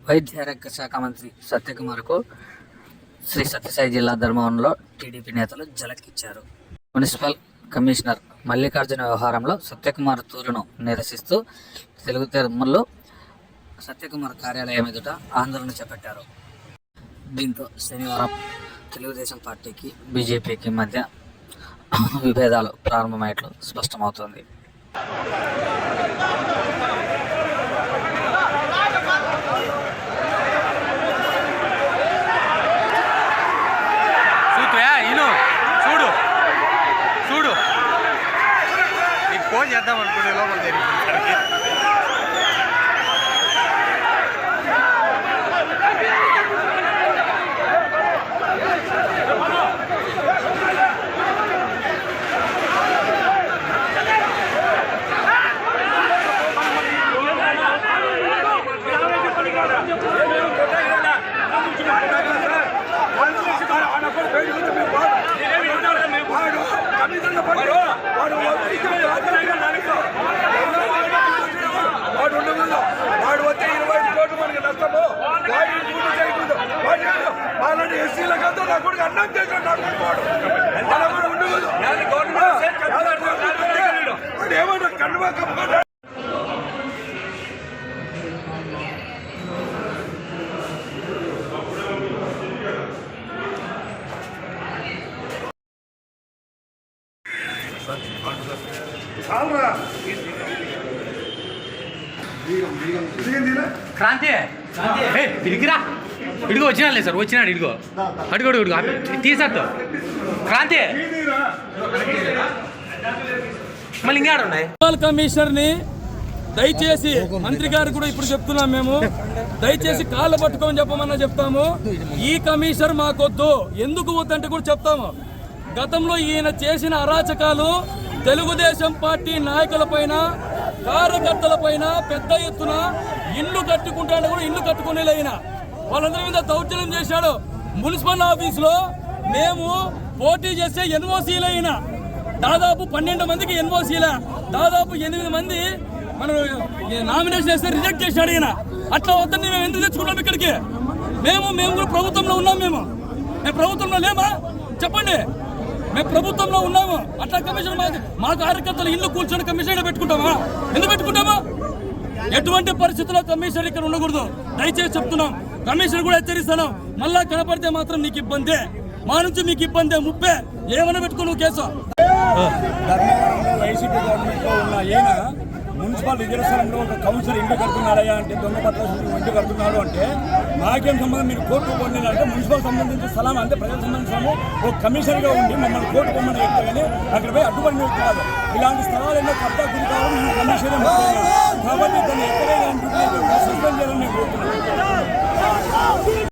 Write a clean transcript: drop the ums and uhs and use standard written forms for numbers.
వైద్య ఆరోగ్య శాఖ మంత్రి సత్యకుమార్కు శ్రీ సత్యసాయి జిల్లా ధర్మవరంలో టీడీపీ నేతలు జలకిచ్చారు. మున్సిపల్ కమిషనర్ మల్లికార్జున వ్యవహారంలో సత్యకుమార్ తీరును నిరసిస్తూ తెలుగు తిరుమలలో సత్యకుమార్ కార్యాలయం ఎదుట ఆందోళన చేపట్టారు. దీంతో శనివారం తెలుగుదేశం పార్టీకి బీజేపీకి మధ్య విభేదాలు ప్రారంభమయ్యట్లు స్పష్టమవుతోంది. ఫోన్ చేద్దాం అనుకునే లోపల జరిగింది. వాడు వచ్చే 25 కోట్లు మనకి నష్టము. వాడిని పూర్తి చేయకూడదు. అలాంటి ఎస్సీలకంతా నా కొడుకు అన్నం చేశాడు. నా కొడుకు అలా కూడా ఉండకూడదు. వాడు ఏమన్నా కన్నువా కప్పుకుంటాడు. క్రాంతి ఇడిగిరా ఇడిగో వచ్చినా సార్ వచ్చినాడు ఇడిగో అడుగు తీసేద్దు క్రాంతి మళ్ళీ ఇంకా ఉన్నాయి. కమిషనర్ని దయచేసి మంత్రి గారు కూడా ఇప్పుడు చెప్తున్నాం, మేము దయచేసి కాళ్ళు పట్టుకొని చెప్పమన్నా చెప్తాము. ఈ కమిషనర్ మాకొద్దు, ఎందుకు వద్దంటే కూడా చెప్తాము. గతంలో ఈయన చేసిన అరాచకాలు తెలుగుదేశం పార్టీ నాయకులపైన కార్యకర్తలపైన పెద్ద ఎత్తున ఇల్లు కట్టుకుంటాడు కూడా ఇల్లు కట్టుకునేలైనా వాళ్ళందరి మీద దౌర్జన్యం చేశాడు. మున్సిపల్ ఆఫీసులో మేము పోటీ చేసే ఎన్ఓసీలైనా దాదాపు 12 మందికి ఎన్ఓసీలే, దాదాపు 8 మంది మనం నామినేషన్ వేస్తే రిజెక్ట్ చేశాడు ఈయన. అట్లా వద్దని మేము ఎందుకు తెచ్చుకున్నాం ఇక్కడికి? మేము కూడా ప్రభుత్వంలో ఉన్నాం. మేము ప్రభుత్వంలో లేమా చెప్పండి? మేము ప్రభుత్వంలో ఉన్నాము. అట్లా కమిషన్ మా కార్యకర్తలు ఇల్లు కూర్చొని కమిషన్ పెట్టుకుంటామా? ఎందుకు పెట్టుకుంటామా? ఎటువంటి పరిస్థితుల్లో కమిషన్ ఇక్కడ ఉండకూడదు, దయచేసి చెప్తున్నాం. కమిషన్ కూడా హెచ్చరిస్తాను, మళ్ళా కనపడితే మాత్రం నీకు ఇబ్బందే, మా నుంచి మీకు ఇబ్బందే, ముప్పే ఏమైనా పెట్టుకో నువ్వు కేసు. ధర్మవరంలో వైసీపీ గవర్నమెంట్లో ఉన్న ఈయన మున్సిపల్ రిజర్వేషన్లో ఒక కౌన్సిలర్ ఇంటి కడుతున్నాడయ్యా అంటే దొంగ పట్ల ఇంటి కడుతున్నాడు అంటే మాకేం సంబంధం? మీరు కోర్టు పొందిన అంటే మున్సిపల్ సంబంధించిన స్థలం అంటే ప్రజలకు సంబంధించిన ఒక కమిషనర్గా ఉండి మమ్మల్ని కోర్టు పొమ్మని చెప్తే కానీ అక్కడ పోయి అడ్డుపడిన కాదు. ఇలాంటి స్థలాలు ఎన్నో కబ్జా గురి కావాలి ఈ కమిషన్. కాబట్టి